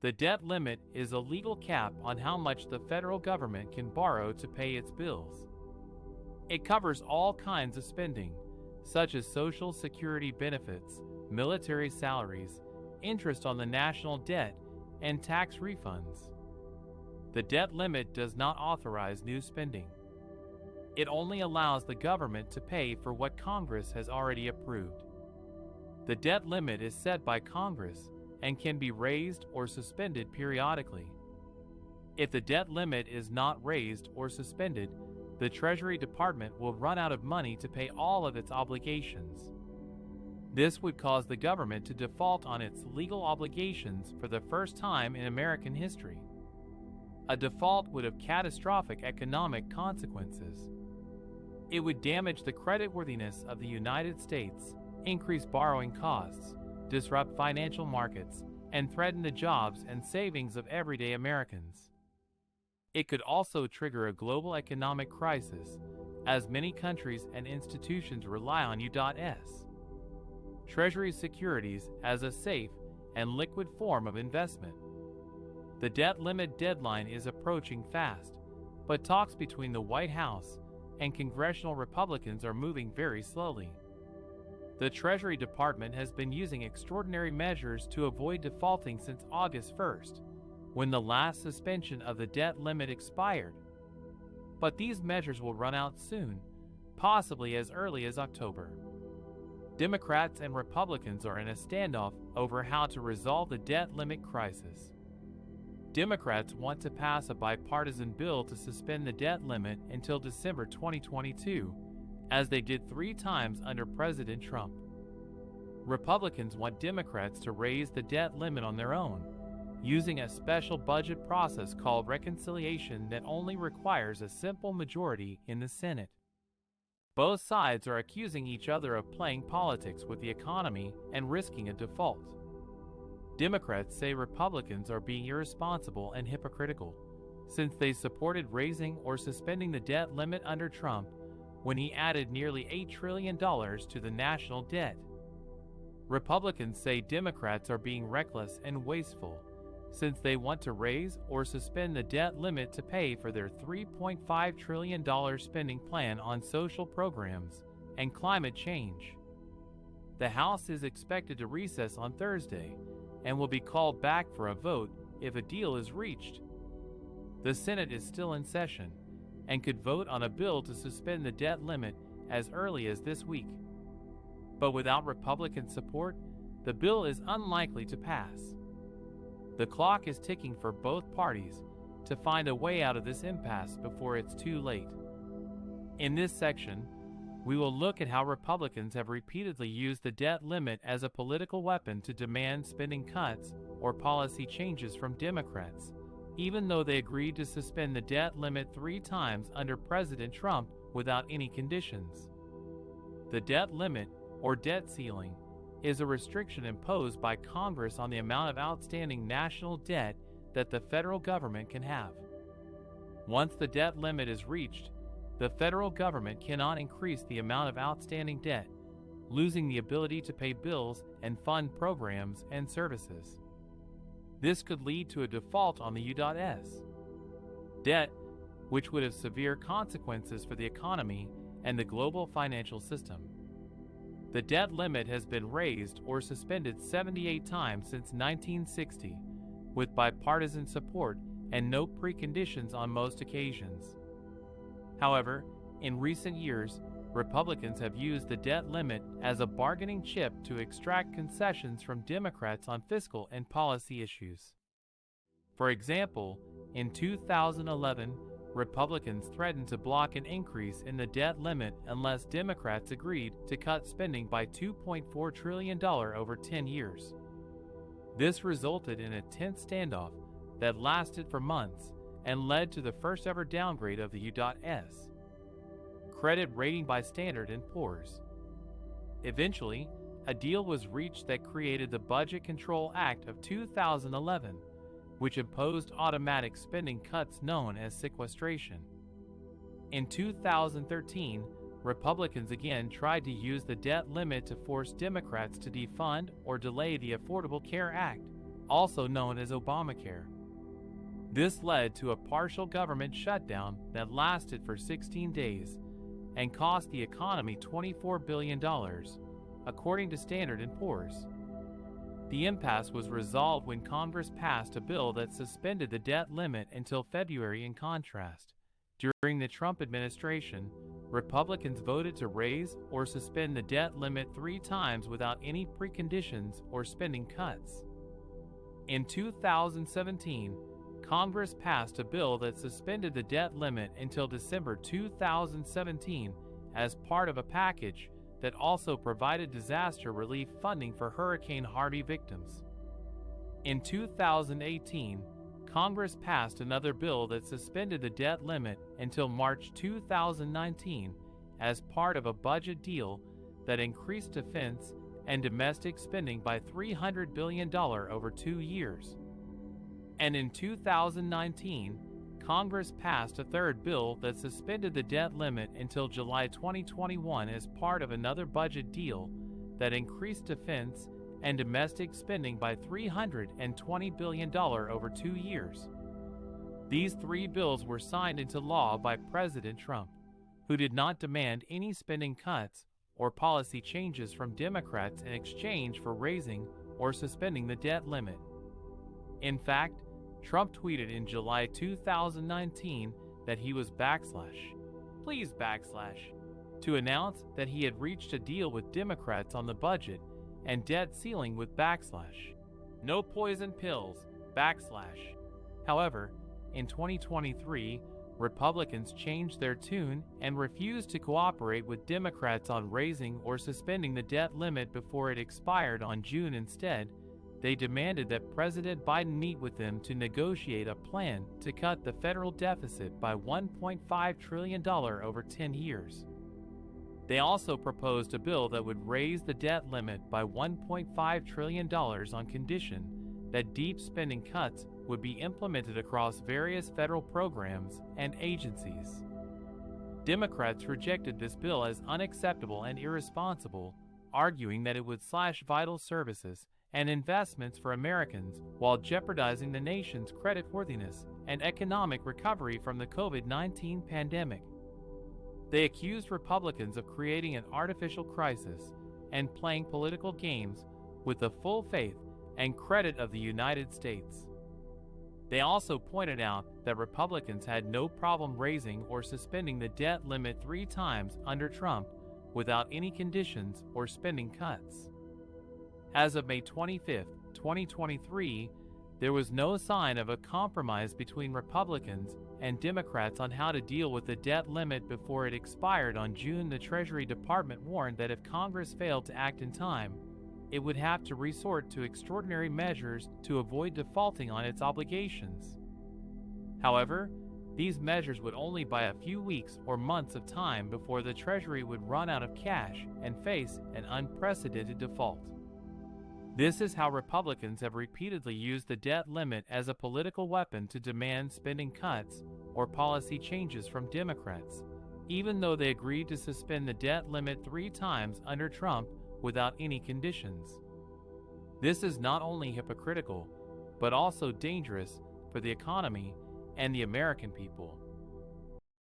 The debt limit is a legal cap on how much the federal government can borrow to pay its bills. It covers all kinds of spending, such as Social Security benefits, military salaries, interest on the national debt, and tax refunds. The debt limit does not authorize new spending. It only allows the government to pay for what Congress has already approved. The debt limit is set by Congress and can be raised or suspended periodically. If the debt limit is not raised or suspended, the Treasury Department will run out of money to pay all of its obligations. This would cause the government to default on its legal obligations for the first time in American history. A default would have catastrophic economic consequences. It would damage the creditworthiness of the United States, increase borrowing costs, disrupt financial markets, and threaten the jobs and savings of everyday Americans. It could also trigger a global economic crisis, as many countries and institutions rely on U.S. Treasury securities as a safe and liquid form of investment. The debt limit deadline is approaching fast, but talks between the White House and congressional Republicans are moving very slowly. The Treasury Department has been using extraordinary measures to avoid defaulting since August 1st, when the last suspension of the debt limit expired. But these measures will run out soon, possibly as early as October. Democrats and Republicans are in a standoff over how to resolve the debt limit crisis. Democrats want to pass a bipartisan bill to suspend the debt limit until December 2022, as they did 3 times under President Trump. Republicans want Democrats to raise the debt limit on their own, using a special budget process called reconciliation that only requires a simple majority in the Senate. Both sides are accusing each other of playing politics with the economy and risking a default. Democrats say Republicans are being irresponsible and hypocritical, since they supported raising or suspending the debt limit under Trump when he added nearly $8 trillion to the national debt. Republicans say Democrats are being reckless and wasteful, since they want to raise or suspend the debt limit to pay for their $3.5 trillion spending plan on social programs and climate change. The House is expected to recess on Thursday and will be called back for a vote if a deal is reached. The Senate is still in session and could vote on a bill to suspend the debt limit as early as this week. But without Republican support, the bill is unlikely to pass. The clock is ticking for both parties to find a way out of this impasse before it's too late. In this section, we will look at how Republicans have repeatedly used the debt limit as a political weapon to demand spending cuts or policy changes from Democrats, even though they agreed to suspend the debt limit 3 times under President Trump without any conditions. The debt limit, or debt ceiling, is a restriction imposed by Congress on the amount of outstanding national debt that the federal government can have. Once the debt limit is reached, the federal government cannot increase the amount of outstanding debt, losing the ability to pay bills and fund programs and services. This could lead to a default on the U.S. debt, which would have severe consequences for the economy and the global financial system. The debt limit has been raised or suspended 78 times since 1960, with bipartisan support and no preconditions on most occasions. However, in recent years, Republicans have used the debt limit as a bargaining chip to extract concessions from Democrats on fiscal and policy issues. For example, in 2011, Republicans threatened to block an increase in the debt limit unless Democrats agreed to cut spending by $2.4 trillion over 10 years. This resulted in a tense standoff that lasted for months and led to the first ever downgrade of the U.S. credit rating by Standard & Poor's. Eventually, a deal was reached that created the Budget Control Act of 2011, which imposed automatic spending cuts known as sequestration. In 2013, Republicans again tried to use the debt limit to force Democrats to defund or delay the Affordable Care Act, also known as Obamacare. This led to a partial government shutdown that lasted for 16 days and cost the economy $24 billion, according to Standard & Poor's. The impasse was resolved when Congress passed a bill that suspended the debt limit until February. In contrast, during the Trump administration, Republicans voted to raise or suspend the debt limit 3 times without any preconditions or spending cuts. In 2017, Congress passed a bill that suspended the debt limit until December 2017 as part of a package that also provided disaster relief funding for Hurricane Harvey victims. In 2018, Congress passed another bill that suspended the debt limit until March 2019 as part of a budget deal that increased defense and domestic spending by $300 billion over 2 years. And in 2019, Congress passed a third bill that suspended the debt limit until July 2021 as part of another budget deal that increased defense and domestic spending by $320 billion over 2 years. These 3 bills were signed into law by President Trump, who did not demand any spending cuts or policy changes from Democrats in exchange for raising or suspending the debt limit. In fact, Trump tweeted in July 2019 that he was please to announce that he had reached a deal with Democrats on the budget and debt ceiling with no poison pills, However, in 2023, Republicans changed their tune and refused to cooperate with Democrats on raising or suspending the debt limit before it expired on June. Instead, they demanded that President Biden meet with them to negotiate a plan to cut the federal deficit by $1.5 trillion over 10 years. They also proposed a bill that would raise the debt limit by $1.5 trillion on condition that deep spending cuts would be implemented across various federal programs and agencies. Democrats rejected this bill as unacceptable and irresponsible, arguing that it would slash vital services and investments for Americans while jeopardizing the nation's creditworthiness and economic recovery from the COVID-19 pandemic. They accused Republicans of creating an artificial crisis and playing political games with the full faith and credit of the United States. They also pointed out that Republicans had no problem raising or suspending the debt limit 3 times under Trump without any conditions or spending cuts. As of May 25, 2023, there was no sign of a compromise between Republicans and Democrats on how to deal with the debt limit before it expired on June. The Treasury Department warned that if Congress failed to act in time, it would have to resort to extraordinary measures to avoid defaulting on its obligations. However, these measures would only buy a few weeks or months of time before the Treasury would run out of cash and face an unprecedented default. This is how Republicans have repeatedly used the debt limit as a political weapon to demand spending cuts or policy changes from Democrats, even though they agreed to suspend the debt limit 3 times under Trump without any conditions. This is not only hypocritical, but also dangerous for the economy and the American people.